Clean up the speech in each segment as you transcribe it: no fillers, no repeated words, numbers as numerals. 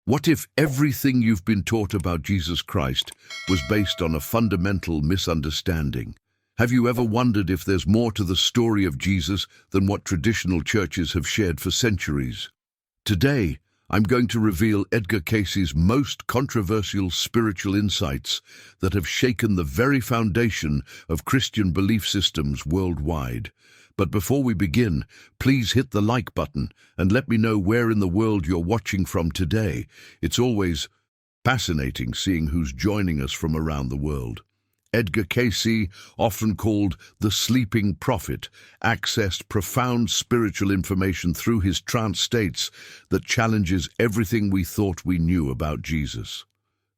What if everything you've been taught about Jesus Christ was based on a fundamental misunderstanding? Have you ever wondered if there's more to the story of Jesus than what traditional churches have shared for centuries? Today, I'm going to reveal Edgar Cayce's most controversial spiritual insights that have shaken the very foundation of Christian belief systems worldwide. But before we begin, please hit the like button and let me know where in the world you're watching from today. It's always fascinating seeing who's joining us from around the world. Edgar Cayce, often called the sleeping prophet, accessed profound spiritual information through his trance states that challenges everything we thought we knew about Jesus.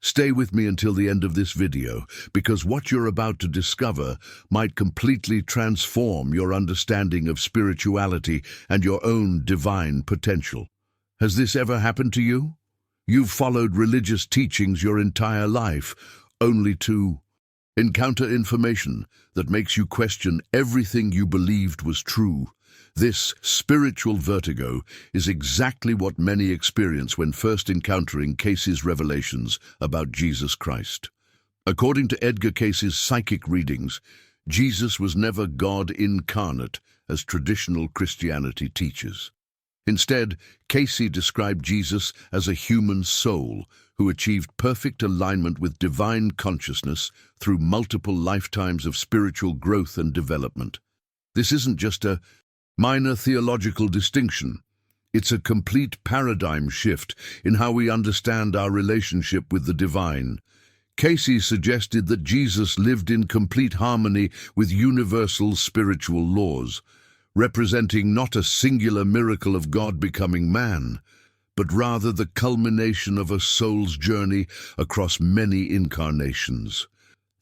Stay with me until the end of this video, because what you're about to discover might completely transform your understanding of spirituality and your own divine potential. Has this ever happened to you? You've followed religious teachings your entire life, only to encounter information that makes you question everything you believed was true. This spiritual vertigo is exactly what many experience when first encountering Cayce's revelations about Jesus Christ. According to Edgar Cayce's psychic readings, Jesus was never God incarnate, as traditional Christianity teaches. Instead, Cayce described Jesus as a human soul who achieved perfect alignment with divine consciousness through multiple lifetimes of spiritual growth and development. This isn't just a minor theological distinction. It's a complete paradigm shift in how we understand our relationship with the divine. Cayce suggested that Jesus lived in complete harmony with universal spiritual laws, representing not a singular miracle of God becoming man, but rather the culmination of a soul's journey across many incarnations.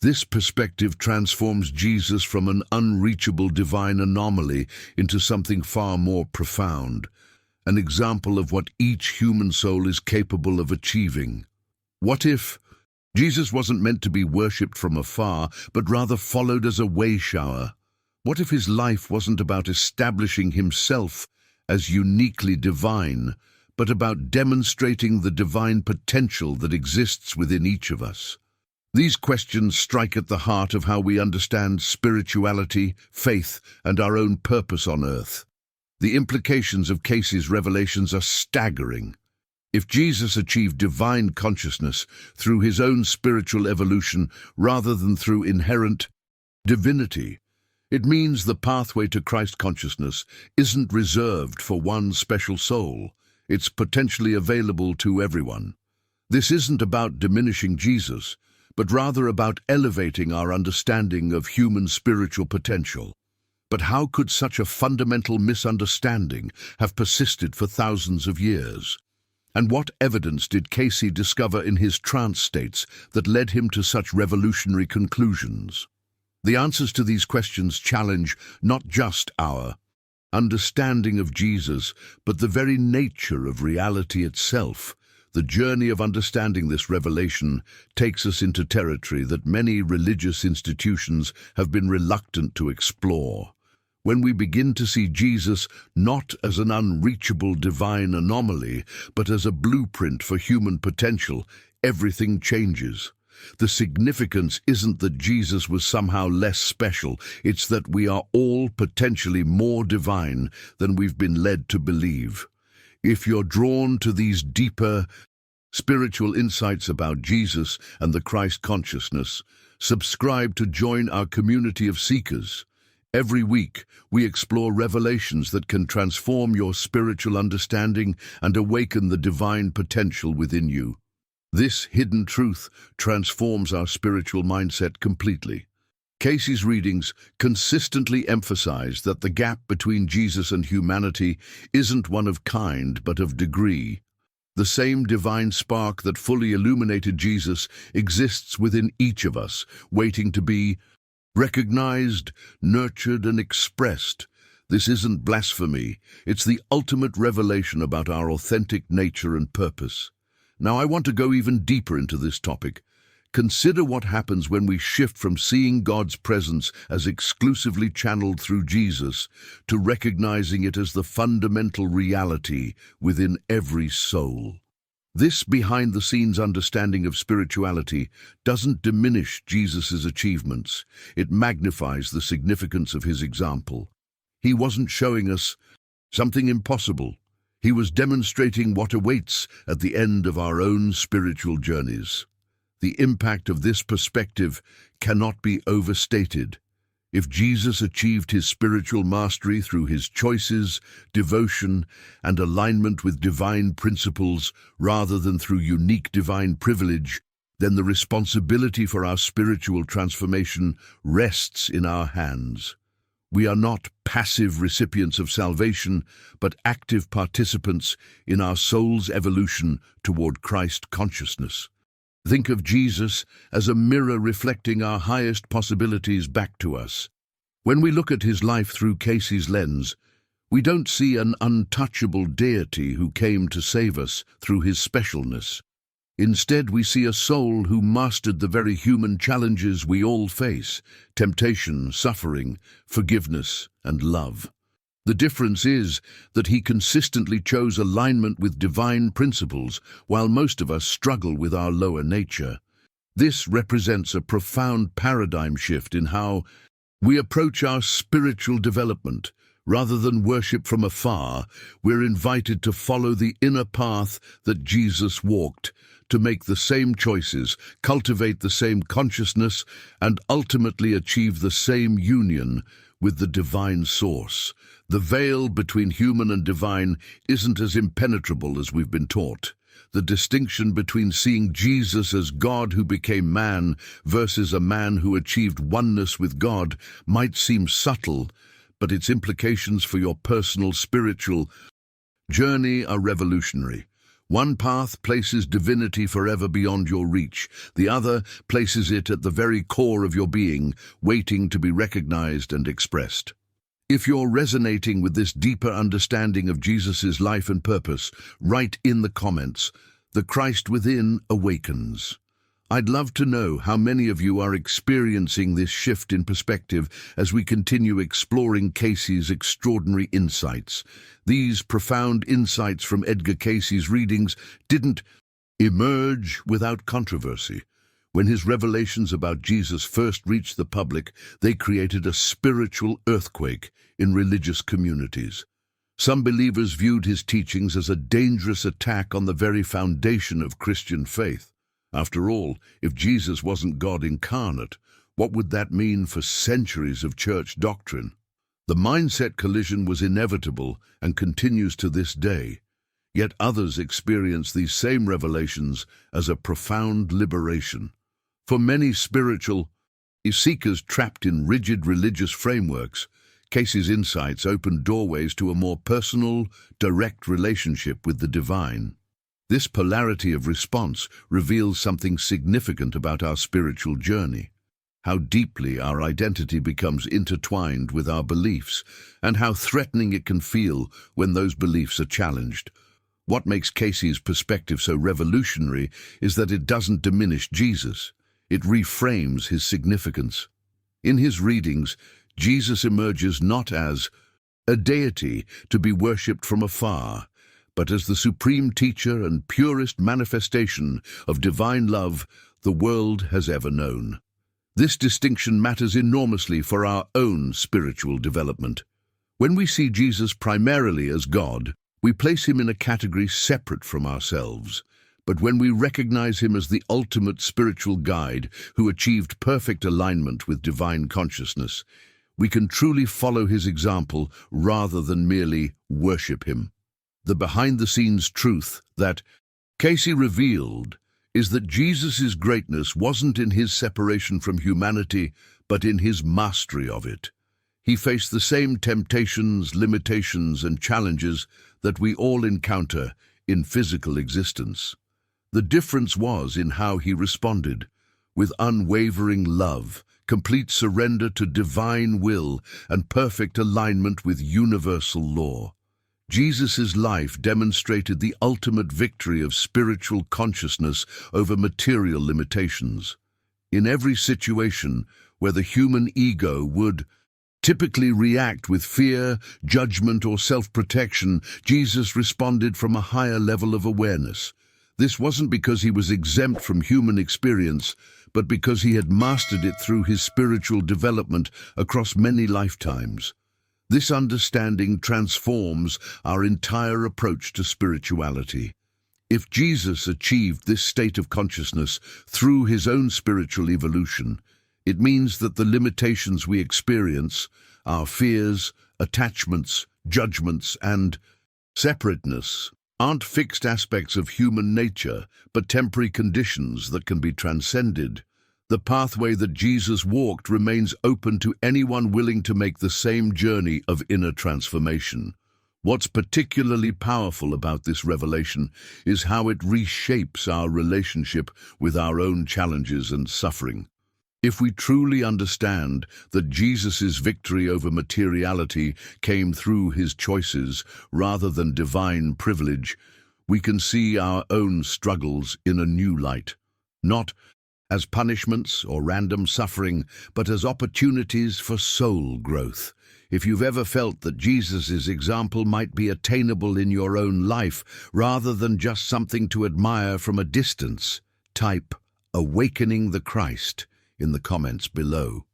This perspective transforms Jesus from an unreachable divine anomaly into something far more profound, an example of what each human soul is capable of achieving. What if Jesus wasn't meant to be worshipped from afar, but rather followed as a way shower? What if his life wasn't about establishing himself as uniquely divine, but about demonstrating the divine potential that exists within each of us? These questions strike at the heart of how we understand spirituality, faith, and our own purpose on earth. The implications of Cayce's revelations are staggering. If Jesus achieved divine consciousness through his own spiritual evolution rather than through inherent divinity, it means the pathway to Christ consciousness isn't reserved for one special soul. It's potentially available to everyone. This isn't about diminishing Jesus, but rather about elevating our understanding of human spiritual potential. But how could such a fundamental misunderstanding have persisted for thousands of years? And what evidence did Cayce discover in his trance states that led him to such revolutionary conclusions? The answers to these questions challenge not just our understanding of Jesus, but the very nature of reality itself. The journey of understanding this revelation takes us into territory that many religious institutions have been reluctant to explore. When we begin to see Jesus not as an unreachable divine anomaly, but as a blueprint for human potential, everything changes. The significance isn't that Jesus was somehow less special, it's that we are all potentially more divine than we've been led to believe. If you're drawn to these deeper spiritual insights about Jesus and the Christ consciousness, subscribe to join our community of seekers. Every week, we explore revelations that can transform your spiritual understanding and awaken the divine potential within you. This hidden truth transforms our spiritual mindset completely. Cayce's readings consistently emphasize that the gap between Jesus and humanity isn't one of kind, but of degree. The same divine spark that fully illuminated Jesus exists within each of us, waiting to be recognized, nurtured, and expressed. This isn't blasphemy. It's the ultimate revelation about our authentic nature and purpose. Now, I want to go even deeper into this topic. Consider what happens when we shift from seeing God's presence as exclusively channeled through Jesus to recognizing it as the fundamental reality within every soul. This behind-the-scenes understanding of spirituality doesn't diminish Jesus' achievements. It magnifies the significance of his example. He wasn't showing us something impossible. He was demonstrating what awaits at the end of our own spiritual journeys. The impact of this perspective cannot be overstated. If Jesus achieved his spiritual mastery through his choices, devotion, and alignment with divine principles rather than through unique divine privilege, then the responsibility for our spiritual transformation rests in our hands. We are not passive recipients of salvation, but active participants in our soul's evolution toward Christ consciousness. Think of Jesus as a mirror reflecting our highest possibilities back to us. When we look at his life through Cayce's lens, we don't see an untouchable deity who came to save us through his specialness. Instead, we see a soul who mastered the very human challenges we all face: temptation, suffering, forgiveness, and love. The difference is that he consistently chose alignment with divine principles, while most of us struggle with our lower nature. This represents a profound paradigm shift in how we approach our spiritual development. Rather than worship from afar, we're invited to follow the inner path that Jesus walked, to make the same choices, cultivate the same consciousness, and ultimately achieve the same union with the divine source. The veil between human and divine isn't as impenetrable as we've been taught. The distinction between seeing Jesus as God who became man versus a man who achieved oneness with God might seem subtle, but its implications for your personal spiritual journey are revolutionary. One path places divinity forever beyond your reach. The other places it at the very core of your being, waiting to be recognized and expressed. If you're resonating with this deeper understanding of Jesus' life and purpose, write in the comments, "The Christ Within awakens." I'd love to know how many of you are experiencing this shift in perspective as we continue exploring Cayce's extraordinary insights. These profound insights from Edgar Cayce's readings didn't emerge without controversy. When his revelations about Jesus first reached the public, they created a spiritual earthquake in religious communities. Some believers viewed his teachings as a dangerous attack on the very foundation of Christian faith. After all, if Jesus wasn't God incarnate, what would that mean for centuries of church doctrine? The mindset collision was inevitable and continues to this day. Yet others experience these same revelations as a profound liberation. For many spiritual seekers trapped in rigid religious frameworks, Cayce's insights opened doorways to a more personal, direct relationship with the divine. This polarity of response reveals something significant about our spiritual journey: how deeply our identity becomes intertwined with our beliefs, and how threatening it can feel when those beliefs are challenged. What makes Cayce's perspective so revolutionary is that it doesn't diminish Jesus. It reframes his significance. In his readings, Jesus emerges not as a deity to be worshipped from afar, but as the supreme teacher and purest manifestation of divine love the world has ever known. This distinction matters enormously for our own spiritual development. When we see Jesus primarily as God, we place him in a category separate from ourselves. But when we recognize him as the ultimate spiritual guide who achieved perfect alignment with divine consciousness, we can truly follow his example rather than merely worship him. The behind-the-scenes truth that Cayce revealed is that Jesus' greatness wasn't in his separation from humanity, but in his mastery of it. He faced the same temptations, limitations, and challenges that we all encounter in physical existence. The difference was in how he responded, with unwavering love, complete surrender to divine will, and perfect alignment with universal law. Jesus' life demonstrated the ultimate victory of spiritual consciousness over material limitations. In every situation where the human ego would typically react with fear, judgment, or self-protection, Jesus responded from a higher level of awareness. This wasn't because he was exempt from human experience, but because he had mastered it through his spiritual development across many lifetimes. This understanding transforms our entire approach to spirituality. If Jesus achieved this state of consciousness through his own spiritual evolution, it means that the limitations we experience, our fears, attachments, judgments, and separateness, aren't fixed aspects of human nature, but temporary conditions that can be transcended. The pathway that Jesus walked remains open to anyone willing to make the same journey of inner transformation. What's particularly powerful about this revelation is how it reshapes our relationship with our own challenges and suffering. If we truly understand that Jesus' victory over materiality came through his choices rather than divine privilege, we can see our own struggles in a new light, not as punishments or random suffering, but as opportunities for soul growth. If you've ever felt that Jesus' example might be attainable in your own life rather than just something to admire from a distance, type "Awakening the Christ" in the comments below.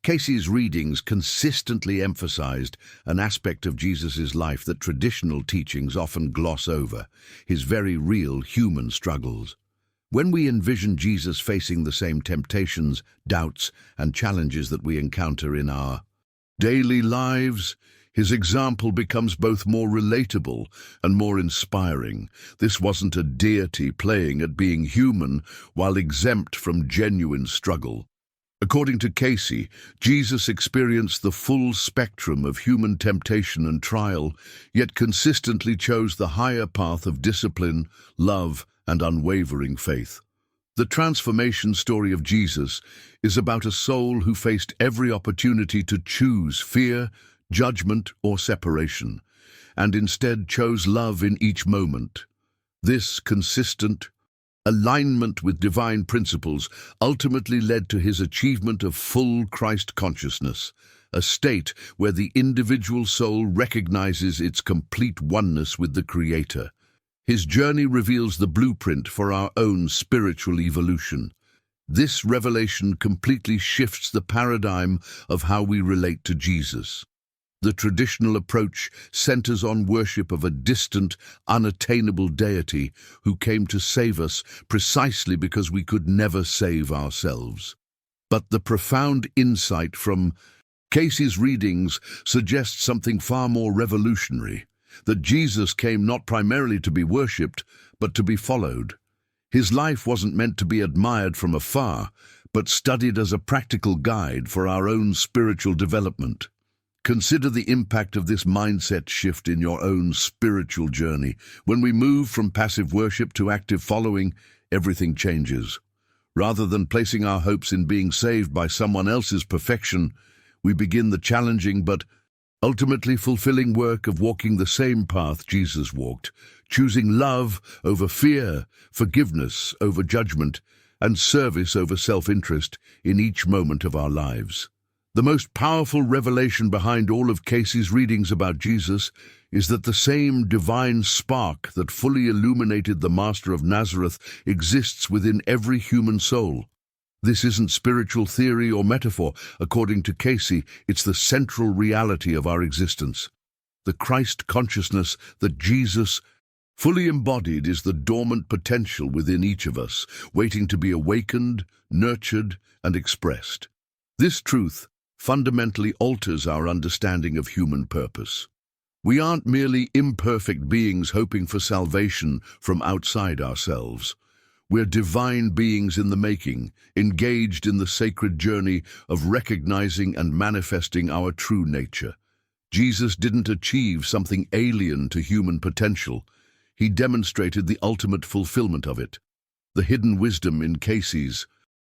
Cayce's readings consistently emphasized an aspect of Jesus' life that traditional teachings often gloss over: his very real human struggles. When we envision Jesus facing the same temptations, doubts, and challenges that we encounter in our daily lives, his example becomes both more relatable and more inspiring. This wasn't a deity playing at being human while exempt from genuine struggle. According to Cayce, Jesus experienced the full spectrum of human temptation and trial, yet consistently chose the higher path of discipline, love, and unwavering faith. The transformation story of Jesus is about a soul who faced every opportunity to choose fear, judgment, or separation, and instead chose love in each moment. This consistent alignment with divine principles ultimately led to his achievement of full Christ consciousness, a state where the individual soul recognizes its complete oneness with the Creator. His journey reveals the blueprint for our own spiritual evolution. This revelation completely shifts the paradigm of how we relate to Jesus. The traditional approach centers on worship of a distant, unattainable deity who came to save us precisely because we could never save ourselves. But the profound insight from Cayce's readings suggests something far more revolutionary: that Jesus came not primarily to be worshipped, but to be followed. His life wasn't meant to be admired from afar, but studied as a practical guide for our own spiritual development. Consider the impact of this mindset shift in your own spiritual journey. When we move from passive worship to active following, everything changes. Rather than placing our hopes in being saved by someone else's perfection, we begin the challenging but ultimately fulfilling work of walking the same path Jesus walked, choosing love over fear, forgiveness over judgment, and service over self-interest in each moment of our lives. The most powerful revelation behind all of Cayce's readings about Jesus is that the same divine spark that fully illuminated the Master of Nazareth exists within every human soul. This isn't spiritual theory or metaphor. According to Cayce, it's the central reality of our existence. The Christ consciousness that Jesus fully embodied is the dormant potential within each of us, waiting to be awakened, nurtured, and expressed. This truth fundamentally alters our understanding of human purpose. We aren't merely imperfect beings hoping for salvation from outside ourselves. We're divine beings in the making, engaged in the sacred journey of recognizing and manifesting our true nature. Jesus didn't achieve something alien to human potential. He demonstrated the ultimate fulfillment of it. The hidden wisdom in Cayce's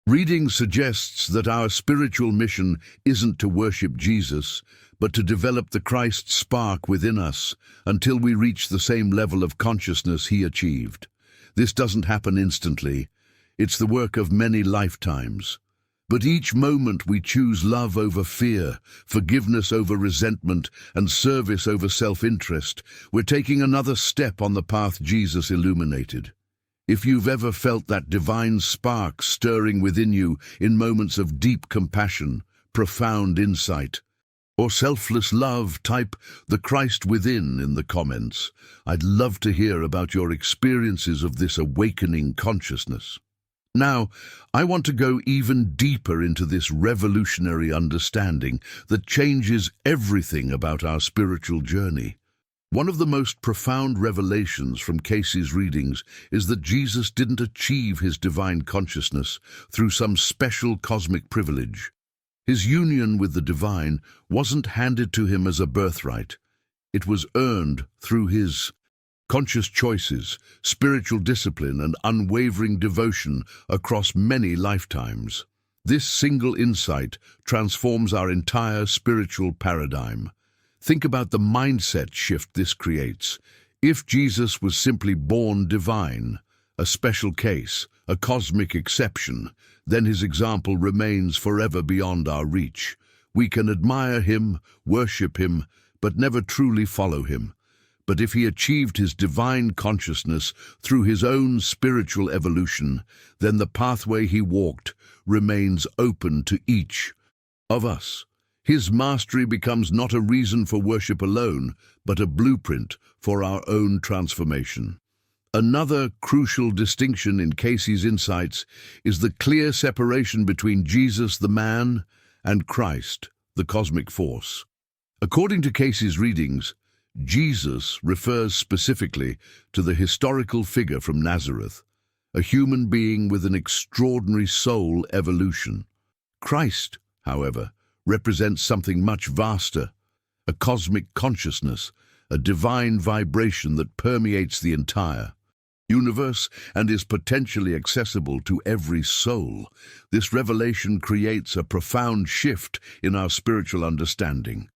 reading suggests that our spiritual mission isn't to worship Jesus, but to develop the Christ spark within us until we reach the same level of consciousness he achieved. This doesn't happen instantly. It's the work of many lifetimes. But each moment we choose love over fear, forgiveness over resentment, and service over self-interest, we're taking another step on the path Jesus illuminated. If you've ever felt that divine spark stirring within you in moments of deep compassion, profound insight, or selfless love, type "the Christ within" in the comments. I'd love to hear about your experiences of this awakening consciousness. Now, I want to go even deeper into this revolutionary understanding that changes everything about our spiritual journey. One of the most profound revelations from Cayce's readings is that Jesus didn't achieve his divine consciousness through some special cosmic privilege. His union with the divine wasn't handed to him as a birthright. It was earned through his conscious choices, spiritual discipline, and unwavering devotion across many lifetimes. This single insight transforms our entire spiritual paradigm. Think about the mindset shift this creates. If Jesus was simply born divine, a special case, a cosmic exception, then his example remains forever beyond our reach. We can admire him, worship him, but never truly follow him. But if he achieved his divine consciousness through his own spiritual evolution, then the pathway he walked remains open to each of us. His mastery becomes not a reason for worship alone, but a blueprint for our own transformation. Another crucial distinction in Cayce's insights is the clear separation between Jesus the man and Christ, the cosmic force. According to Cayce's readings, Jesus refers specifically to the historical figure from Nazareth, a human being with an extraordinary soul evolution. Christ, however, represents something much vaster, a cosmic consciousness, a divine vibration that permeates the entire universe and is potentially accessible to every soul. This revelation creates a profound shift in our spiritual understanding.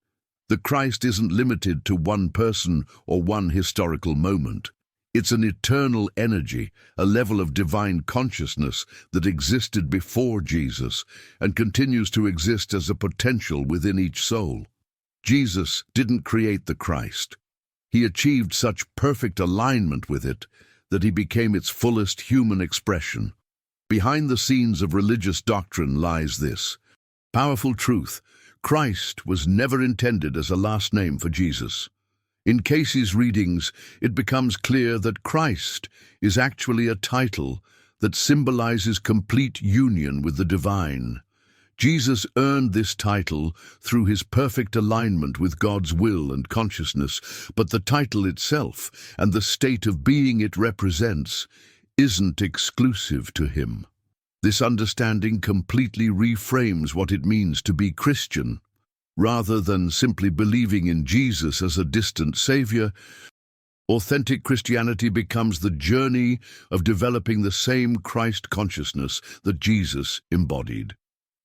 The Christ isn't limited to one person or one historical moment. It's an eternal energy, a level of divine consciousness that existed before Jesus and continues to exist as a potential within each soul. Jesus didn't create the Christ. He achieved such perfect alignment with it that he became its fullest human expression. Behind the scenes of religious doctrine lies this powerful truth: Christ was never intended as a last name for Jesus. In Cayce's readings, it becomes clear that Christ is actually a title that symbolizes complete union with the divine. Jesus earned this title through his perfect alignment with God's will and consciousness, but the title itself and the state of being it represents isn't exclusive to him. This understanding completely reframes what it means to be Christian. Rather than simply believing in Jesus as a distant savior, authentic Christianity becomes the journey of developing the same Christ consciousness that Jesus embodied.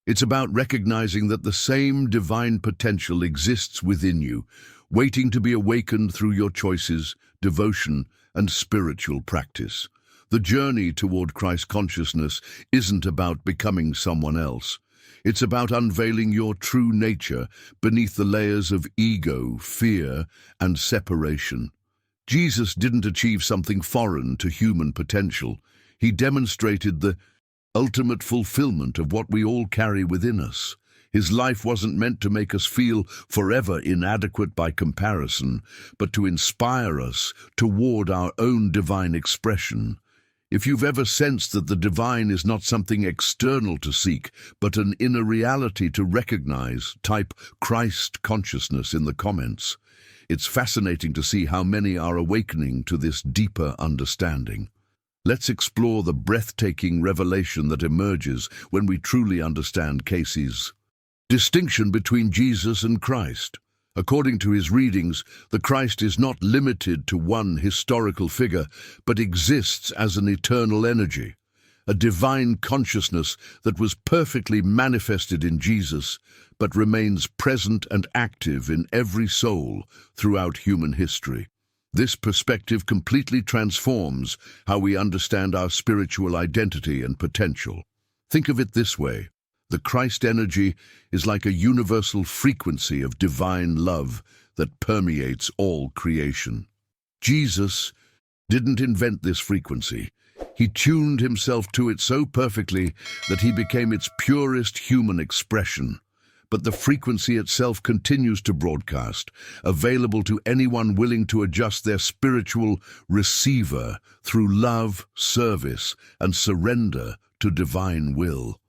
It's about recognizing that the same divine potential exists within you, waiting to be awakened through your choices, devotion, and spiritual practice. The journey toward Christ consciousness isn't about becoming someone else. It's about unveiling your true nature beneath the layers of ego, fear, and separation. Jesus didn't achieve something foreign to human potential. He demonstrated the ultimate fulfillment of what we all carry within us. His life wasn't meant to make us feel forever inadequate by comparison, but to inspire us toward our own divine expression. If you've ever sensed that the divine is not something external to seek, but an inner reality to recognize, type Christ consciousness in the comments. It's fascinating to see how many are awakening to this deeper understanding. Let's explore the breathtaking revelation that emerges when we truly understand Cayce's distinction between Jesus and Christ. According to his readings, the Christ is not limited to one historical figure, but exists as an eternal energy, a divine consciousness that was perfectly manifested in Jesus, but remains present and active in every soul throughout human history. This perspective completely transforms how we understand our spiritual identity and potential. Think of it this way. The Christ energy is like a universal frequency of divine love that permeates all creation. Jesus didn't invent this frequency. He tuned himself to it so perfectly that he became its purest human expression. But the frequency itself continues to broadcast, available to anyone willing to adjust their spiritual receiver through love, service, and surrender to divine will.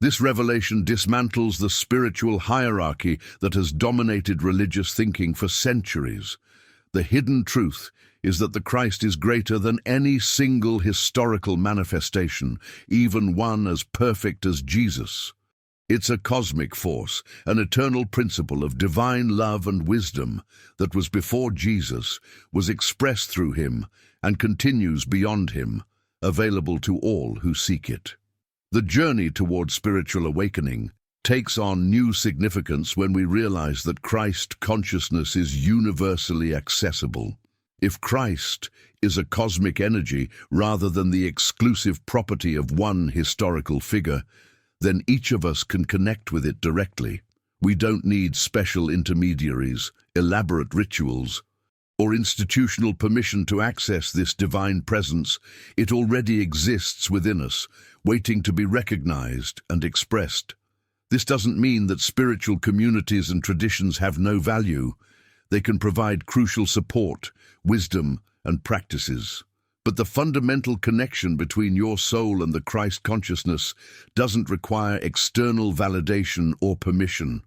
This revelation dismantles the spiritual hierarchy that has dominated religious thinking for centuries. The hidden truth is that the Christ is greater than any single historical manifestation, even one as perfect as Jesus. It's a cosmic force, an eternal principle of divine love and wisdom that was before Jesus, was expressed through him, and continues beyond him, available to all who seek it. The journey toward spiritual awakening takes on new significance when we realize that Christ consciousness is universally accessible. If Christ is a cosmic energy rather than the exclusive property of one historical figure, then each of us can connect with it directly. We don't need special intermediaries, elaborate rituals, or institutional permission to access this divine presence. It already exists within us, waiting to be recognized and expressed. This doesn't mean that spiritual communities and traditions have no value. They can provide crucial support, wisdom, and practices. But the fundamental connection between your soul and the Christ consciousness doesn't require external validation or permission.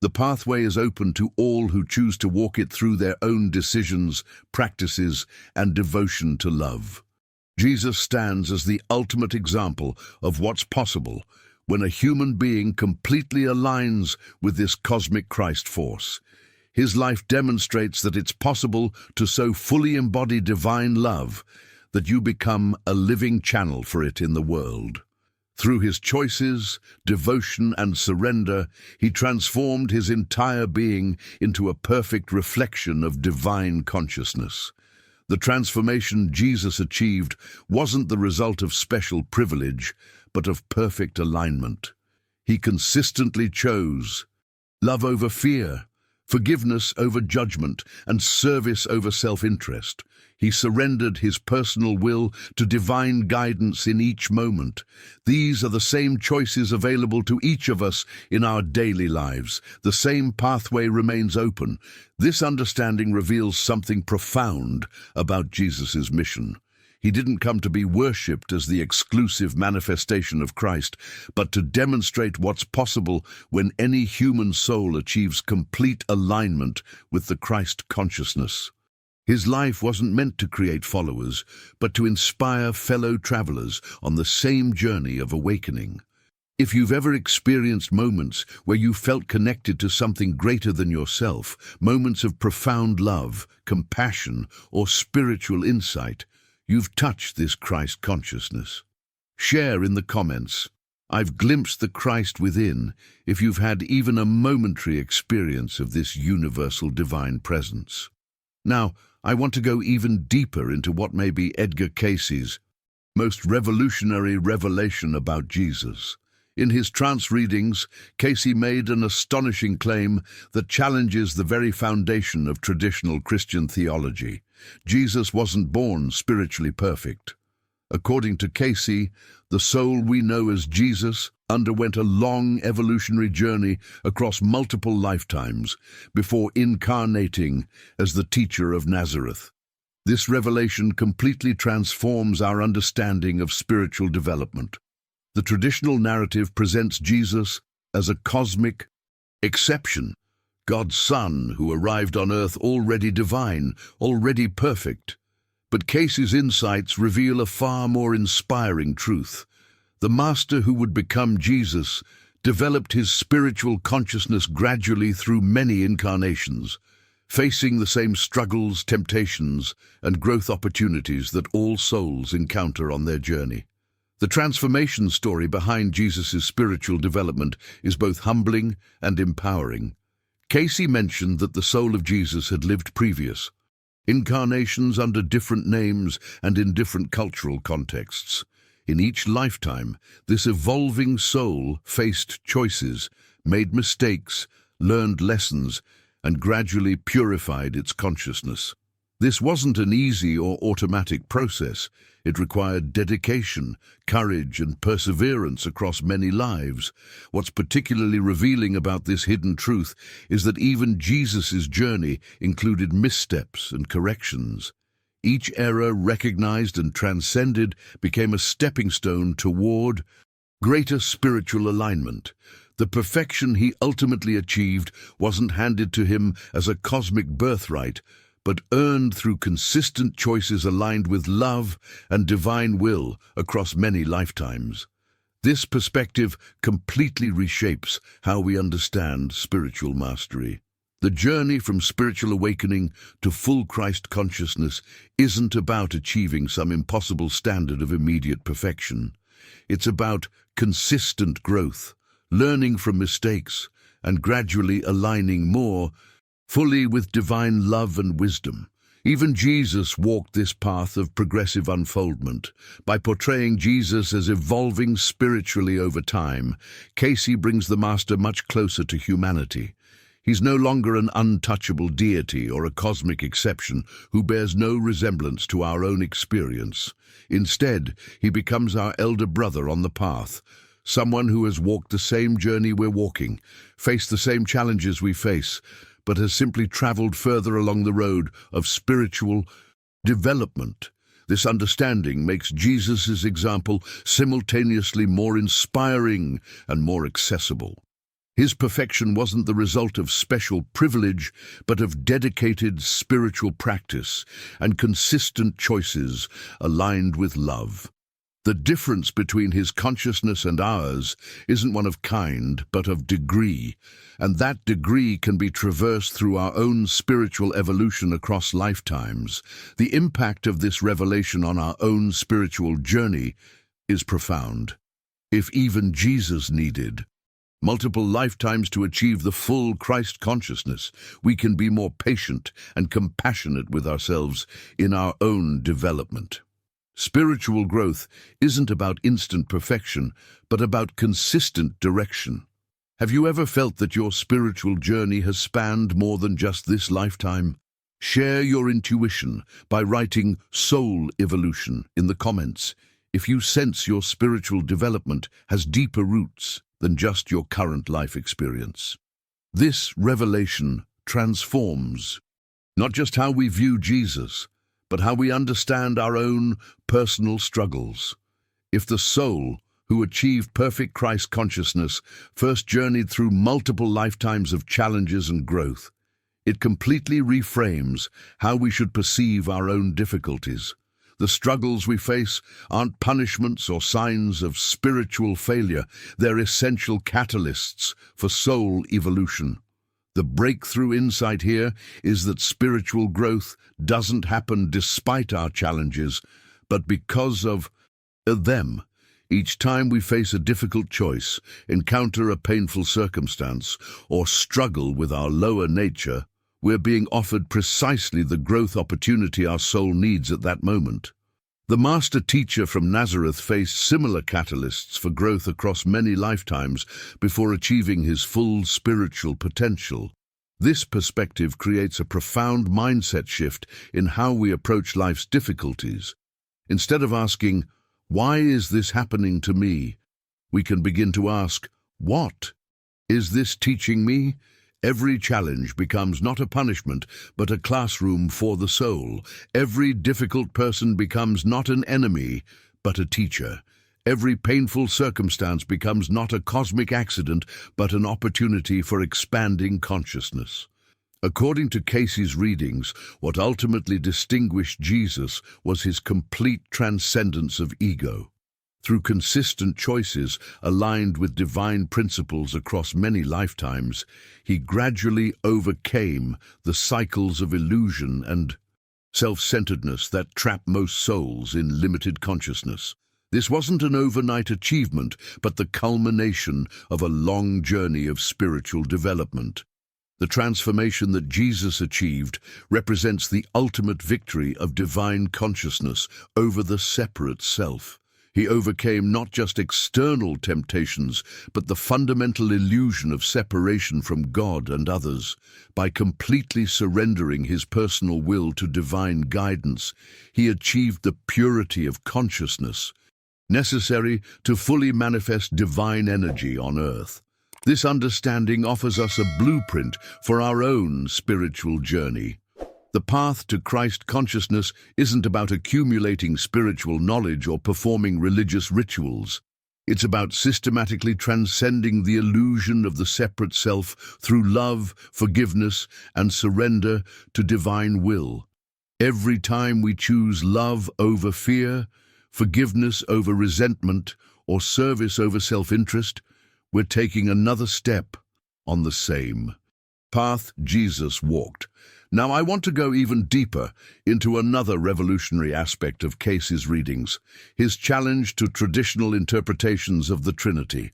The pathway is open to all who choose to walk it through their own decisions, practices, and devotion to love. Jesus stands as the ultimate example of what's possible when a human being completely aligns with this cosmic Christ force. His life demonstrates that it's possible to so fully embody divine love that you become a living channel for it in the world. Through his choices, devotion, and surrender, he transformed his entire being into a perfect reflection of divine consciousness. The transformation Jesus achieved wasn't the result of special privilege, but of perfect alignment. He consistently chose love over fear, forgiveness over judgment, and service over self-interest. He surrendered his personal will to divine guidance in each moment. These are the same choices available to each of us in our daily lives. The same pathway remains open. This understanding reveals something profound about Jesus' mission. He didn't come to be worshipped as the exclusive manifestation of Christ, but to demonstrate what's possible when any human soul achieves complete alignment with the Christ consciousness. His life wasn't meant to create followers, but to inspire fellow travelers on the same journey of awakening. If you've ever experienced moments where you felt connected to something greater than yourself, moments of profound love, compassion, or spiritual insight, you've touched this Christ consciousness. Share in the comments, "I've glimpsed the Christ within," if you've had even a momentary experience of this universal divine presence. Now, I want to go even deeper into what may be Edgar Cayce's most revolutionary revelation about Jesus. In his trance readings, Cayce made an astonishing claim that challenges the very foundation of traditional Christian theology. Jesus wasn't born spiritually perfect. According to Cayce, the soul we know as Jesus underwent a long evolutionary journey across multiple lifetimes before incarnating as the teacher of Nazareth. This revelation completely transforms our understanding of spiritual development. The traditional narrative presents Jesus as a cosmic exception, God's Son who arrived on earth already divine, already perfect. But Cayce's insights reveal a far more inspiring truth. The Master who would become Jesus developed his spiritual consciousness gradually through many incarnations, facing the same struggles, temptations, and growth opportunities that all souls encounter on their journey. The transformation story behind Jesus' spiritual development is both humbling and empowering. Cayce mentioned that the soul of Jesus had lived previous incarnations under different names and in different cultural contexts. In each lifetime, this evolving soul faced choices, made mistakes, learned lessons, and gradually purified its consciousness. This wasn't an easy or automatic process. It required dedication, courage, and perseverance across many lives. What's particularly revealing about this hidden truth is that even Jesus' journey included missteps and corrections. Each error recognized and transcended became a stepping stone toward greater spiritual alignment. The perfection he ultimately achieved wasn't handed to him as a cosmic birthright, but earned through consistent choices aligned with love and divine will across many lifetimes. This perspective completely reshapes how we understand spiritual mastery. The journey from spiritual awakening to full Christ consciousness isn't about achieving some impossible standard of immediate perfection. It's about consistent growth, learning from mistakes, and gradually aligning more fully with divine love and wisdom. Even Jesus walked this path of progressive unfoldment. By portraying Jesus as evolving spiritually over time, Cayce brings the Master much closer to humanity. He's no longer an untouchable deity or a cosmic exception who bears no resemblance to our own experience. Instead, he becomes our elder brother on the path, someone who has walked the same journey we're walking, faced the same challenges we face, but has simply traveled further along the road of spiritual development. This understanding makes Jesus' example simultaneously more inspiring and more accessible. His perfection wasn't the result of special privilege, but of dedicated spiritual practice and consistent choices aligned with love. The difference between his consciousness and ours isn't one of kind, but of degree, and that degree can be traversed through our own spiritual evolution across lifetimes. The impact of this revelation on our own spiritual journey is profound. If even Jesus needed multiple lifetimes to achieve the full Christ consciousness, we can be more patient and compassionate with ourselves in our own development. Spiritual growth isn't about instant perfection, but about consistent direction. Have you ever felt that your spiritual journey has spanned more than just this lifetime? Share your intuition by writing "Soul Evolution" in the comments if you sense your spiritual development has deeper roots than just your current life experience. This revelation transforms not just how we view Jesus, but how we understand our own personal struggles. If the soul who achieved perfect Christ consciousness first journeyed through multiple lifetimes of challenges and growth, it completely reframes how we should perceive our own difficulties. The struggles we face aren't punishments or signs of spiritual failure. They're essential catalysts for soul evolution. The breakthrough insight here is that spiritual growth doesn't happen despite our challenges, but because of them. Each time we face a difficult choice, encounter a painful circumstance, or struggle with our lower nature, we're being offered precisely the growth opportunity our soul needs at that moment. The master teacher from Nazareth faced similar catalysts for growth across many lifetimes before achieving his full spiritual potential. This perspective creates a profound mindset shift in how we approach life's difficulties. Instead of asking, "Why is this happening to me?" we can begin to ask, "What is this teaching me?" Every challenge becomes not a punishment, but a classroom for the soul. Every difficult person becomes not an enemy, but a teacher. Every painful circumstance becomes not a cosmic accident, but an opportunity for expanding consciousness. According to Cayce's readings, what ultimately distinguished Jesus was his complete transcendence of ego. Through consistent choices aligned with divine principles across many lifetimes, he gradually overcame the cycles of illusion and self-centeredness that trap most souls in limited consciousness. This wasn't an overnight achievement, but the culmination of a long journey of spiritual development. The transformation that Jesus achieved represents the ultimate victory of divine consciousness over the separate self. He overcame not just external temptations, but the fundamental illusion of separation from God and others. By completely surrendering his personal will to divine guidance, he achieved the purity of consciousness necessary to fully manifest divine energy on earth. This understanding offers us a blueprint for our own spiritual journey. The path to Christ consciousness isn't about accumulating spiritual knowledge or performing religious rituals. It's about systematically transcending the illusion of the separate self through love, forgiveness, and surrender to divine will. Every time we choose love over fear, forgiveness over resentment, or service over self-interest, we're taking another step on the same path Jesus walked. Now, I want to go even deeper into another revolutionary aspect of Cayce's readings, his challenge to traditional interpretations of the Trinity.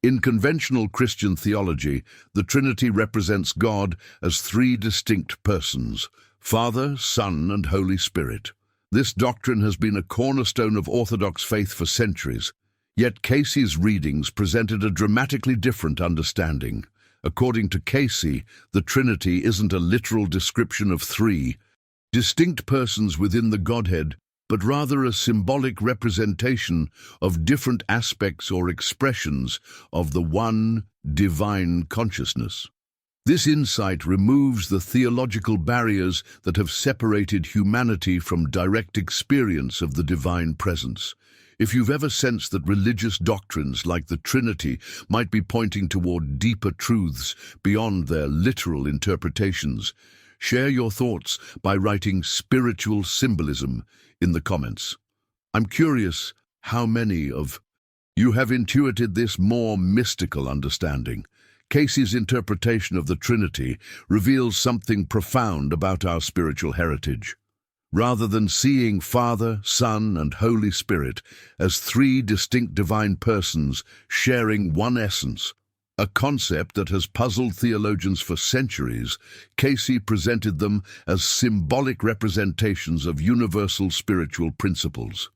In conventional Christian theology, the Trinity represents God as three distinct persons: Father, Son, and Holy Spirit. This doctrine has been a cornerstone of Orthodox faith for centuries, yet Cayce's readings presented a dramatically different understanding. According to Cayce, the Trinity isn't a literal description of three distinct persons within the Godhead, but rather a symbolic representation of different aspects or expressions of the one divine consciousness. This insight removes the theological barriers that have separated humanity from direct experience of the divine presence. If you've ever sensed that religious doctrines like the Trinity might be pointing toward deeper truths beyond their literal interpretations, share your thoughts by writing "spiritual symbolism" in the comments. I'm curious how many of you have intuited this more mystical understanding. Cayce's interpretation of the Trinity reveals something profound about our spiritual heritage. Rather than seeing Father, Son, and Holy Spirit as three distinct divine persons sharing one essence, a concept that has puzzled theologians for centuries, Cayce presented them as symbolic representations of universal spiritual principles.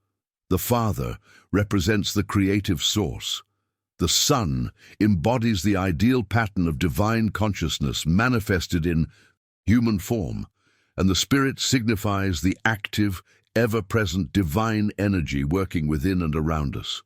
The Father represents the creative source. The Son embodies the ideal pattern of divine consciousness manifested in human form, and the Spirit signifies the active, ever-present divine energy working within and around us.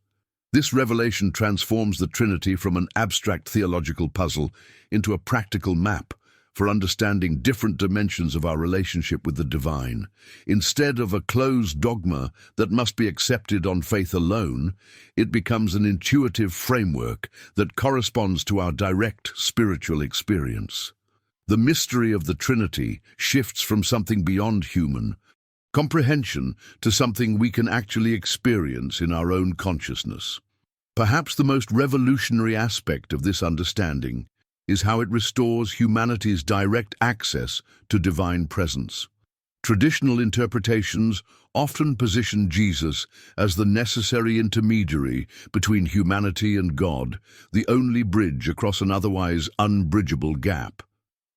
This revelation transforms the Trinity from an abstract theological puzzle into a practical map for understanding different dimensions of our relationship with the divine. Instead of a closed dogma that must be accepted on faith alone, it becomes an intuitive framework that corresponds to our direct spiritual experience. The mystery of the Trinity shifts from something beyond human comprehension to something we can actually experience in our own consciousness. Perhaps the most revolutionary aspect of this understanding is how it restores humanity's direct access to divine presence. Traditional interpretations often position Jesus as the necessary intermediary between humanity and God, the only bridge across an otherwise unbridgeable gap.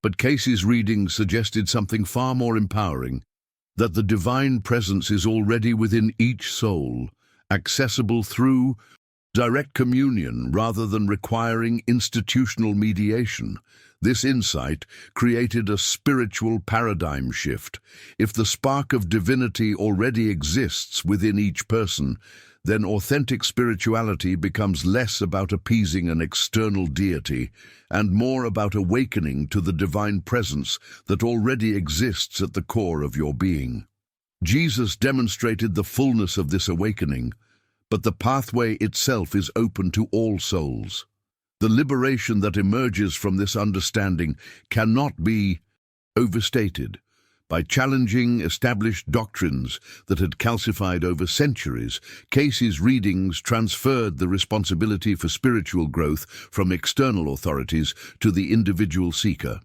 But Cayce's readings suggested something far more empowering, that the divine presence is already within each soul, accessible through direct communion rather than requiring institutional mediation. This insight created a spiritual paradigm shift. If the spark of divinity already exists within each person, then authentic spirituality becomes less about appeasing an external deity and more about awakening to the divine presence that already exists at the core of your being. Jesus demonstrated the fullness of this awakening, but the pathway itself is open to all souls. The liberation that emerges from this understanding cannot be overstated. By challenging established doctrines that had calcified over centuries, Cayce's readings transferred the responsibility for spiritual growth from external authorities to the individual seeker.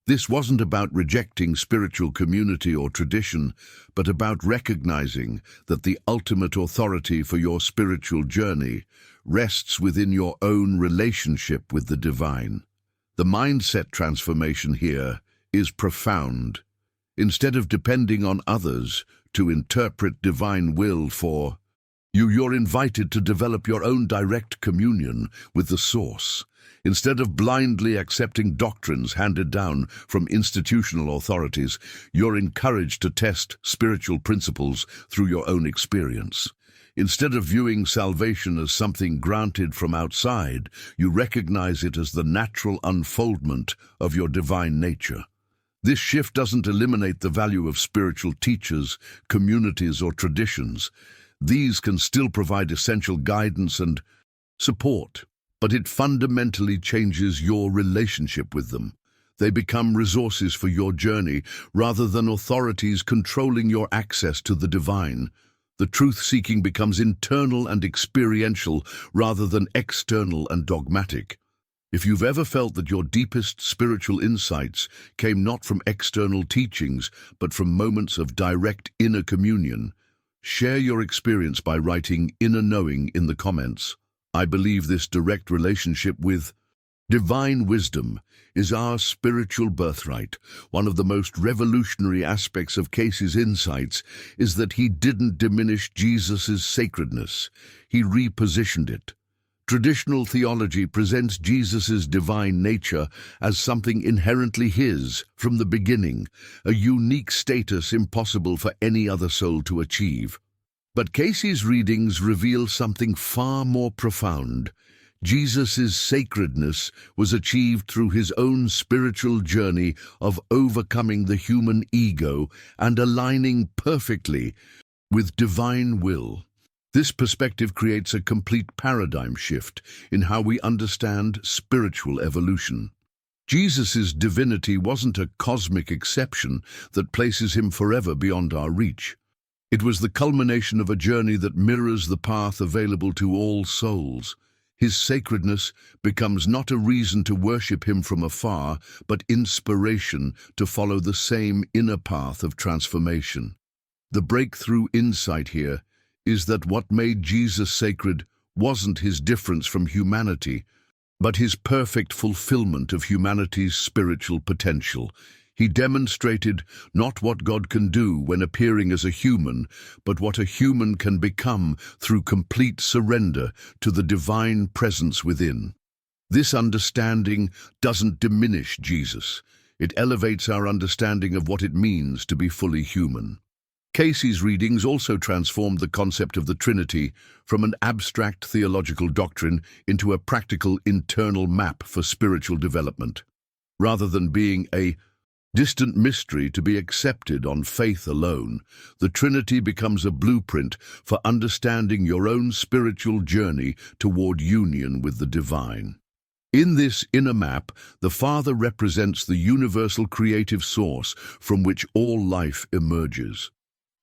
This wasn't about rejecting spiritual community or tradition, but about recognizing that the ultimate authority for your spiritual journey rests within your own relationship with the divine. The mindset transformation here is profound. Instead of depending on others to interpret divine will for You're invited to develop your own direct communion with the source. Instead of blindly accepting doctrines handed down from institutional authorities, you're encouraged to test spiritual principles through your own experience. Instead of viewing salvation as something granted from outside, you recognize it as the natural unfoldment of your divine nature. This shift doesn't eliminate the value of spiritual teachers, communities, or traditions. These can still provide essential guidance and support, but it fundamentally changes your relationship with them. They become resources for your journey rather than authorities controlling your access to the divine. The truth-seeking becomes internal and experiential rather than external and dogmatic. If you've ever felt that your deepest spiritual insights came not from external teachings, but from moments of direct inner communion, share your experience by writing "inner knowing" in the comments. I believe this direct relationship with divine wisdom is our spiritual birthright. One of the most revolutionary aspects of Cayce's insights is that he didn't diminish Jesus' sacredness. He repositioned it. Traditional theology presents Jesus' divine nature as something inherently his from the beginning, a unique status impossible for any other soul to achieve. But Cayce's readings reveal something far more profound. Jesus' sacredness was achieved through his own spiritual journey of overcoming the human ego and aligning perfectly with divine will. This perspective creates a complete paradigm shift in how we understand spiritual evolution. Jesus' divinity wasn't a cosmic exception that places him forever beyond our reach. It was the culmination of a journey that mirrors the path available to all souls. His sacredness becomes not a reason to worship him from afar, but inspiration to follow the same inner path of transformation. The breakthrough insight here is that what made Jesus sacred wasn't his difference from humanity, but his perfect fulfillment of humanity's spiritual potential. He demonstrated not what God can do when appearing as a human, but what a human can become through complete surrender to the divine presence within. This understanding doesn't diminish Jesus. It elevates our understanding of what it means to be fully human. Cayce's readings also transformed the concept of the Trinity from an abstract theological doctrine into a practical internal map for spiritual development. Rather than being a distant mystery to be accepted on faith alone, the Trinity becomes a blueprint for understanding your own spiritual journey toward union with the divine. In this inner map, the Father represents the universal creative source from which all life emerges.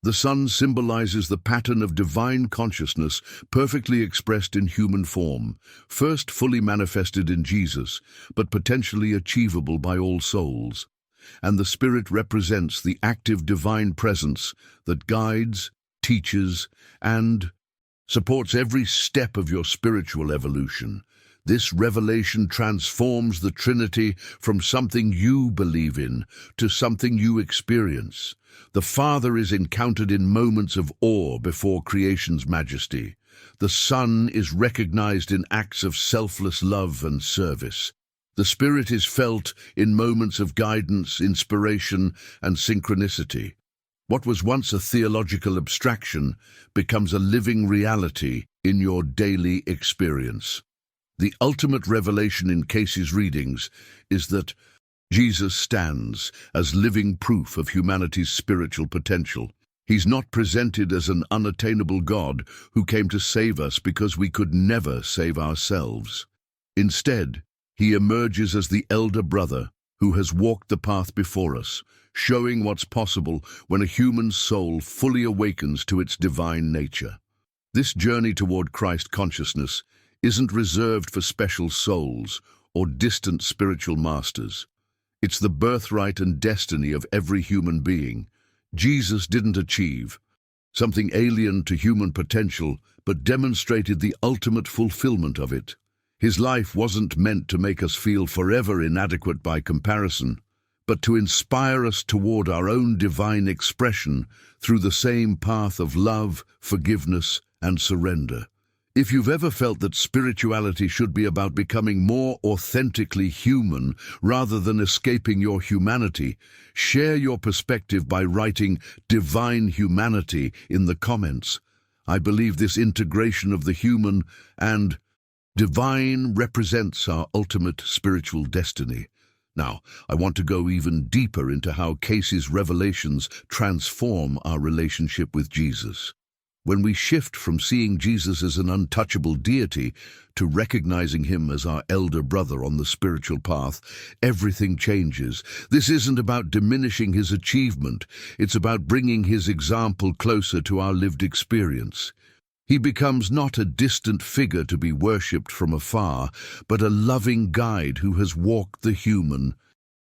The Son symbolizes the pattern of divine consciousness perfectly expressed in human form, first fully manifested in Jesus, but potentially achievable by all souls. And the Spirit represents the active divine presence that guides, teaches, and supports every step of your spiritual evolution. This revelation transforms the Trinity from something you believe in to something you experience. The Father is encountered in moments of awe before creation's majesty. The Son is recognized in acts of selfless love and service. The Spirit is felt in moments of guidance, inspiration, and synchronicity. What was once a theological abstraction becomes a living reality in your daily experience. The ultimate revelation in Cayce's readings is that Jesus stands as living proof of humanity's spiritual potential. He's not presented as an unattainable God who came to save us because we could never save ourselves. Instead, he emerges as the elder brother who has walked the path before us, showing what's possible when a human soul fully awakens to its divine nature. This journey toward Christ consciousness isn't reserved for special souls or distant spiritual masters. It's the birthright and destiny of every human being. Jesus didn't achieve something alien to human potential, but demonstrated the ultimate fulfillment of it. His life wasn't meant to make us feel forever inadequate by comparison, but to inspire us toward our own divine expression through the same path of love, forgiveness, and surrender. If you've ever felt that spirituality should be about becoming more authentically human rather than escaping your humanity, share your perspective by writing "Divine Humanity" in the comments. I believe this integration of the human and divine represents our ultimate spiritual destiny. Now, I want to go even deeper into how Cayce's revelations transform our relationship with Jesus. When we shift from seeing Jesus as an untouchable deity to recognizing him as our elder brother on the spiritual path, everything changes. This isn't about diminishing his achievement, it's about bringing his example closer to our lived experience. He becomes not a distant figure to be worshipped from afar, but a loving guide who has walked the human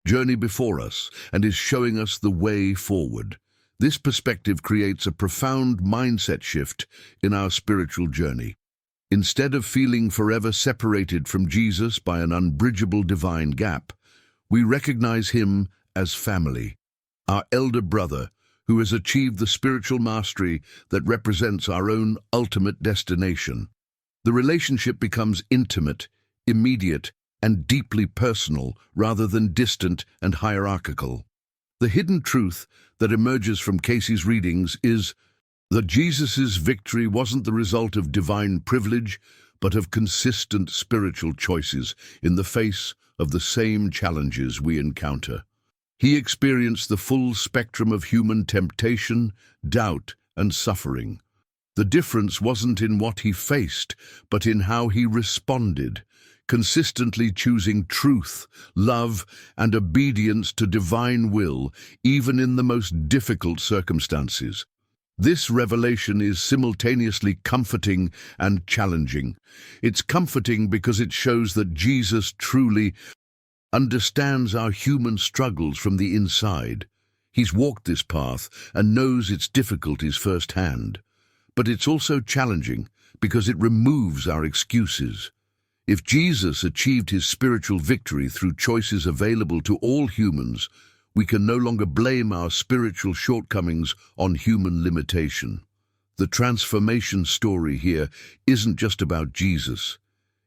journey before us and is showing us the way forward. This perspective creates a profound mindset shift in our spiritual journey. Instead of feeling forever separated from Jesus by an unbridgeable divine gap, we recognize him as family, our elder brother who has achieved the spiritual mastery that represents our own ultimate destination. The relationship becomes intimate, immediate, and deeply personal rather than distant and hierarchical. The hidden truth that emerges from Cayce's readings is that Jesus' victory wasn't the result of divine privilege, but of consistent spiritual choices in the face of the same challenges we encounter. He experienced the full spectrum of human temptation, doubt, and suffering. The difference wasn't in what he faced, but in how he responded, consistently choosing truth, love, and obedience to divine will, even in the most difficult circumstances. This revelation is simultaneously comforting and challenging. It's comforting because it shows that Jesus truly understands our human struggles from the inside. He's walked this path and knows its difficulties firsthand. But it's also challenging because it removes our excuses. If Jesus achieved his spiritual victory through choices available to all humans, we can no longer blame our spiritual shortcomings on human limitation. The transformation story here isn't just about Jesus.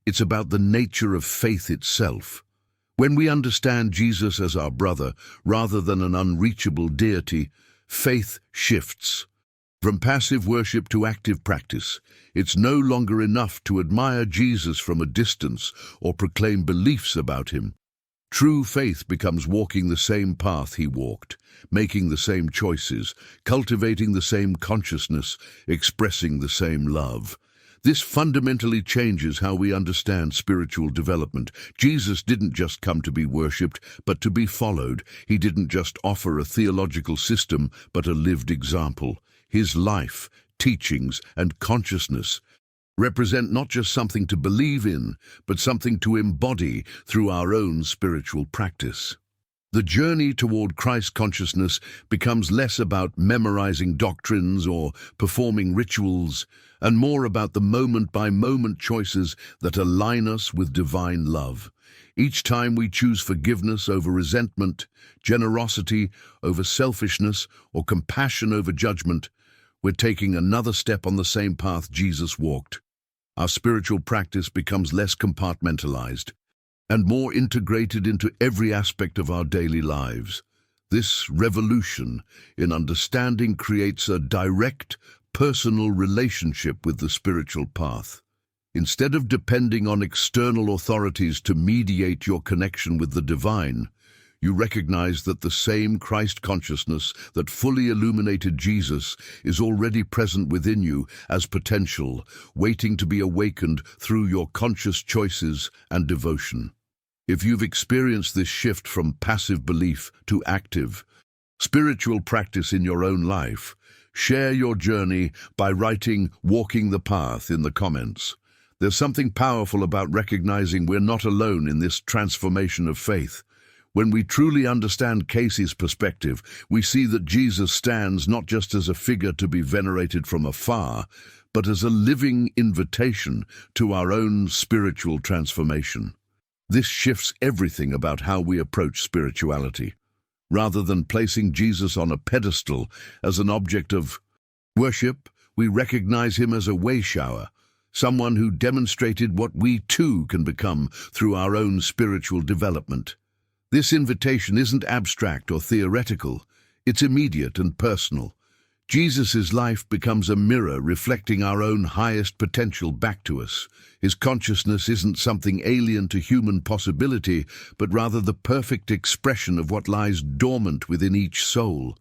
It's about the nature of faith itself. When we understand Jesus as our brother, rather than an unreachable deity, faith shifts. From passive worship to active practice, it's no longer enough to admire Jesus from a distance or proclaim beliefs about him. True faith becomes walking the same path he walked, making the same choices, cultivating the same consciousness, expressing the same love. This fundamentally changes how we understand spiritual development. Jesus didn't just come to be worshipped, but to be followed. He didn't just offer a theological system, but a lived example. His life, teachings, and consciousness represent not just something to believe in, but something to embody through our own spiritual practice. The journey toward Christ consciousness becomes less about memorizing doctrines or performing rituals, and more about the moment-by-moment choices that align us with divine love. Each time we choose forgiveness over resentment, generosity over selfishness, or compassion over judgment, we're taking another step on the same path Jesus walked. Our spiritual practice becomes less compartmentalized and more integrated into every aspect of our daily lives. This revolution in understanding creates a direct, personal relationship with the spiritual path. Instead of depending on external authorities to mediate your connection with the divine, you recognize that the same Christ consciousness that fully illuminated Jesus is already present within you as potential, waiting to be awakened through your conscious choices and devotion. If you've experienced this shift from passive belief to active, spiritual practice in your own life, share your journey by writing "Walking the Path" in the comments. There's something powerful about recognizing we're not alone in this transformation of faith. When we truly understand Cayce's perspective, we see that Jesus stands not just as a figure to be venerated from afar, but as a living invitation to our own spiritual transformation. This shifts everything about how we approach spirituality. Rather than placing Jesus on a pedestal as an object of worship, we recognize him as a way-shower, someone who demonstrated what we too can become through our own spiritual development. This invitation isn't abstract or theoretical, it's immediate and personal. Jesus' life becomes a mirror reflecting our own highest potential back to us. His consciousness isn't something alien to human possibility, but rather the perfect expression of what lies dormant within each soul.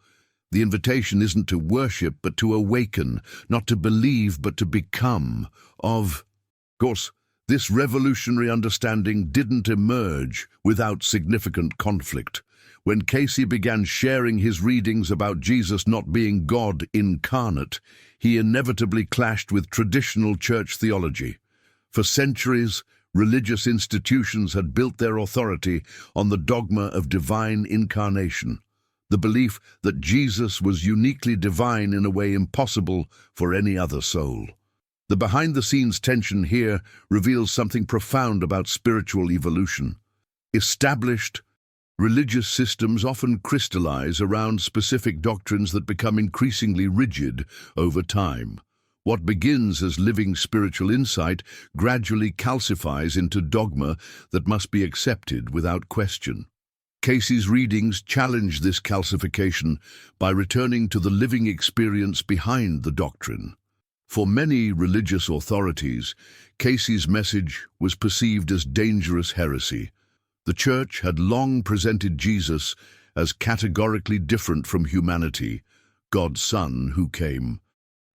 The invitation isn't to worship, but to awaken, not to believe, but to become. Of course, this revolutionary understanding didn't emerge without significant conflict. When Cayce began sharing his readings about Jesus not being God incarnate, he inevitably clashed with traditional church theology. For centuries, religious institutions had built their authority on the dogma of divine incarnation, the belief that Jesus was uniquely divine in a way impossible for any other soul. The behind-the-scenes tension here reveals something profound about spiritual evolution. Established religious systems often crystallize around specific doctrines that become increasingly rigid over time. What begins as living spiritual insight gradually calcifies into dogma that must be accepted without question. Cayce's readings challenge this calcification by returning to the living experience behind the doctrine. For many religious authorities, Cayce's message was perceived as dangerous heresy. The Church had long presented Jesus as categorically different from humanity, God's Son who came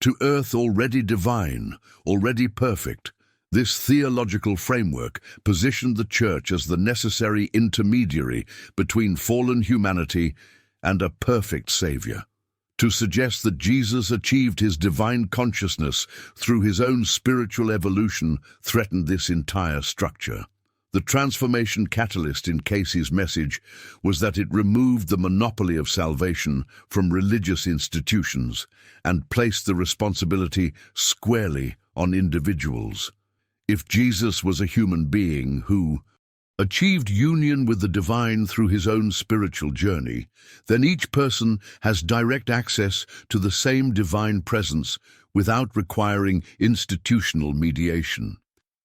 to earth already divine, already perfect. This theological framework positioned the Church as the necessary intermediary between fallen humanity and a perfect Savior. To suggest that Jesus achieved his divine consciousness through his own spiritual evolution threatened this entire structure. The transformation catalyst in Cayce's message was that it removed the monopoly of salvation from religious institutions and placed the responsibility squarely on individuals. If Jesus was a human being who achieved union with the divine through his own spiritual journey, then each person has direct access to the same divine presence without requiring institutional mediation.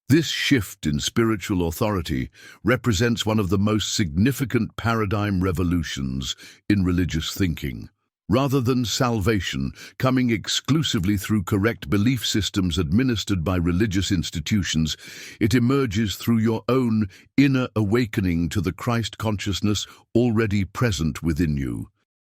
This shift in spiritual authority represents one of the most significant paradigm revolutions in religious thinking. Rather than salvation coming exclusively through correct belief systems administered by religious institutions, it emerges through your own inner awakening to the Christ consciousness already present within you.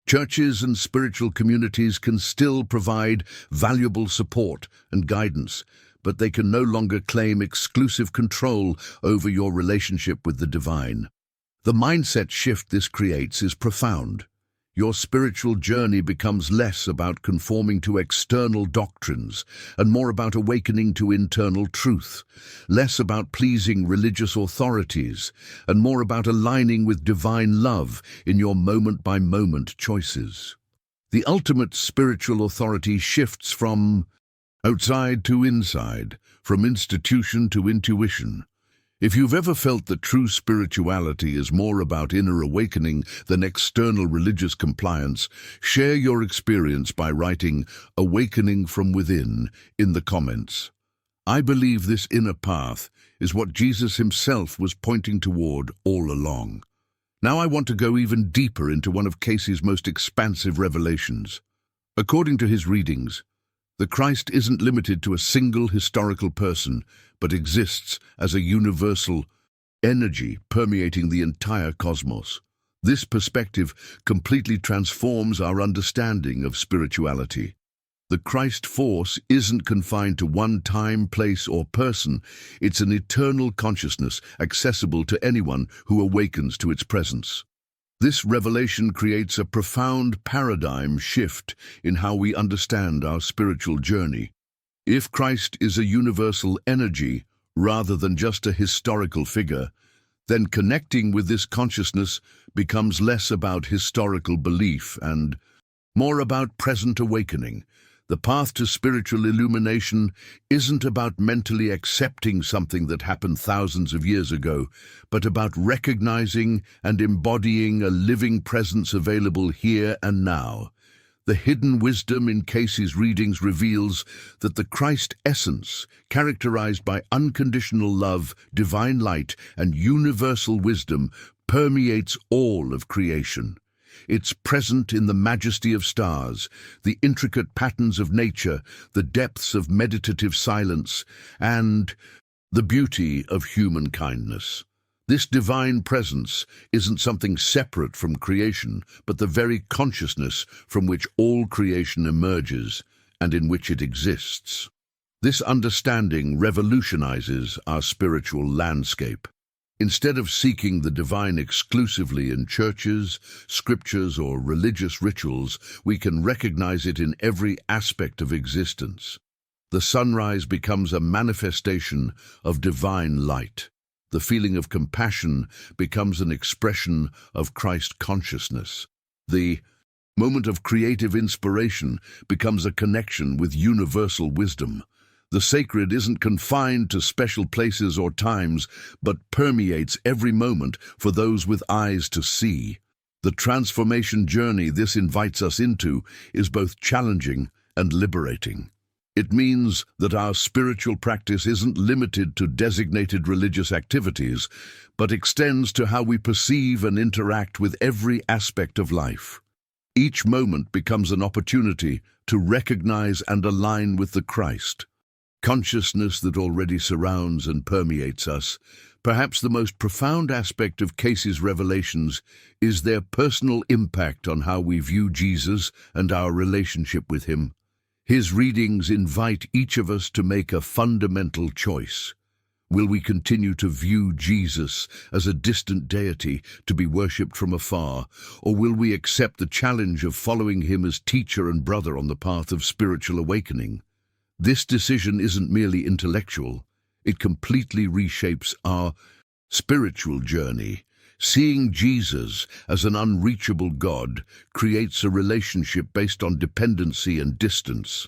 Churches and spiritual communities can still provide valuable support and guidance, but they can no longer claim exclusive control over your relationship with the divine. The mindset shift this creates is profound. Your spiritual journey becomes less about conforming to external doctrines and more about awakening to internal truth, less about pleasing religious authorities and more about aligning with divine love in your moment-by-moment choices. The ultimate spiritual authority shifts from outside to inside, from institution to intuition. If you've ever felt that true spirituality is more about inner awakening than external religious compliance, share your experience by writing "Awakening from Within" in the comments. I believe this inner path is what Jesus himself was pointing toward all along. Now I want to go even deeper into one of Cayce's most expansive revelations. According to his readings, the Christ isn't limited to a single historical person, but exists as a universal energy permeating the entire cosmos. This perspective completely transforms our understanding of spirituality. The Christ force isn't confined to one time, place, or person. It's an eternal consciousness accessible to anyone who awakens to its presence. This revelation creates a profound paradigm shift in how we understand our spiritual journey. If Christ is a universal energy rather than just a historical figure, then connecting with this consciousness becomes less about historical belief and more about present awakening. The path to spiritual illumination isn't about mentally accepting something that happened thousands of years ago, but about recognizing and embodying a living presence available here and now. The hidden wisdom in Cayce's readings reveals that the Christ essence, characterized by unconditional love, divine light, and universal wisdom, permeates all of creation. It's present in the majesty of stars, the intricate patterns of nature, the depths of meditative silence, and the beauty of human kindness. This divine presence isn't something separate from creation, but the very consciousness from which all creation emerges and in which it exists. This understanding revolutionizes our spiritual landscape. Instead of seeking the divine exclusively in churches, scriptures, or religious rituals, we can recognize it in every aspect of existence. The sunrise becomes a manifestation of divine light. The feeling of compassion becomes an expression of Christ consciousness. The moment of creative inspiration becomes a connection with universal wisdom. The sacred isn't confined to special places or times, but permeates every moment for those with eyes to see. The transformation journey this invites us into is both challenging and liberating. It means that our spiritual practice isn't limited to designated religious activities, but extends to how we perceive and interact with every aspect of life. Each moment becomes an opportunity to recognize and align with the Christ consciousness that already surrounds and permeates us. Perhaps the most profound aspect of Cayce's revelations is their personal impact on how we view Jesus and our relationship with him. His readings invite each of us to make a fundamental choice. Will we continue to view Jesus as a distant deity to be worshipped from afar, or will we accept the challenge of following him as teacher and brother on the path of spiritual awakening? This decision isn't merely intellectual, it completely reshapes our spiritual journey. Seeing Jesus as an unreachable God creates a relationship based on dependency and distance.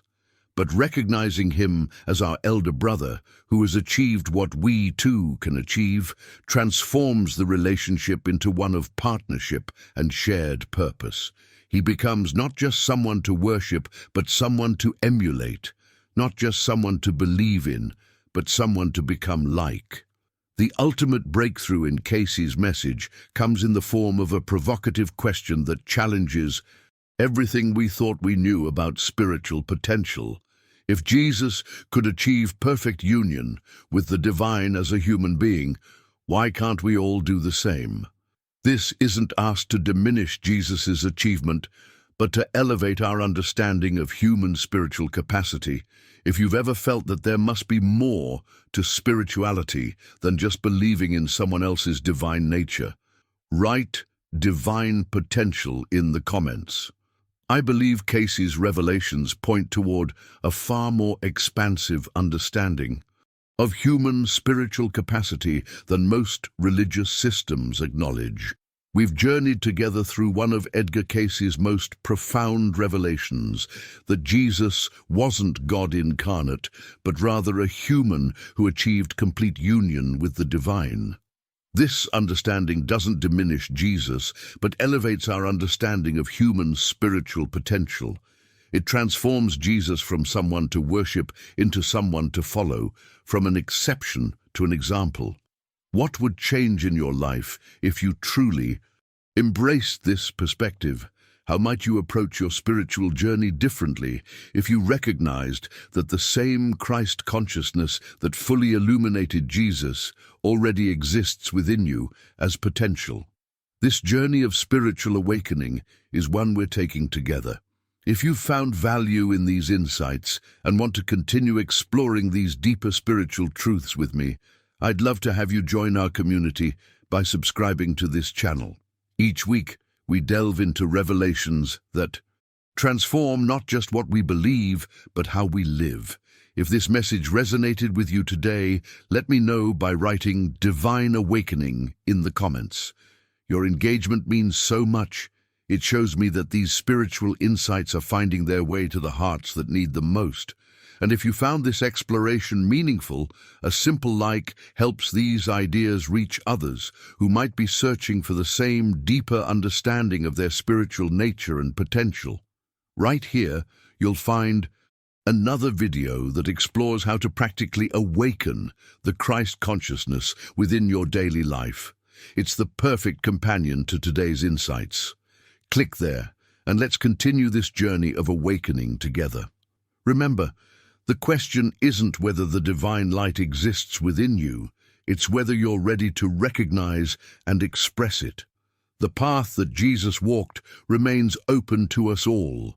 But recognizing him as our elder brother, who has achieved what we too can achieve, transforms the relationship into one of partnership and shared purpose. He becomes not just someone to worship, but someone to emulate. Not just someone to believe in, but someone to become like. The ultimate breakthrough in Cayce's message comes in the form of a provocative question that challenges everything we thought we knew about spiritual potential. If Jesus could achieve perfect union with the divine as a human being, why can't we all do the same? This isn't asked to diminish Jesus's achievement, but to elevate our understanding of human spiritual capacity. If you've ever felt that there must be more to spirituality than just believing in someone else's divine nature, write divine potential in the comments. I believe Cayce's revelations point toward a far more expansive understanding of human spiritual capacity than most religious systems acknowledge. We've journeyed together through one of Edgar Cayce's most profound revelations, that Jesus wasn't God incarnate, but rather a human who achieved complete union with the divine. This understanding doesn't diminish Jesus, but elevates our understanding of human spiritual potential. It transforms Jesus from someone to worship into someone to follow, from an exception to an example. What would change in your life if you truly embraced this perspective? How might you approach your spiritual journey differently if you recognized that the same Christ consciousness that fully illuminated Jesus already exists within you as potential? This journey of spiritual awakening is one we're taking together. If you've found value in these insights and want to continue exploring these deeper spiritual truths with me, I'd love to have you join our community by subscribing to this channel. Each week, we delve into revelations that transform not just what we believe, but how we live. If this message resonated with you today, let me know by writing Divine Awakening in the comments. Your engagement means so much. It shows me that these spiritual insights are finding their way to the hearts that need them most. And if you found this exploration meaningful, a simple like helps these ideas reach others who might be searching for the same deeper understanding of their spiritual nature and potential. Right here, you'll find another video that explores how to practically awaken the Christ consciousness within your daily life. It's the perfect companion to today's insights. Click there, and let's continue this journey of awakening together. Remember, the question isn't whether the divine light exists within you, it's whether you're ready to recognize and express it. The path that Jesus walked remains open to us all,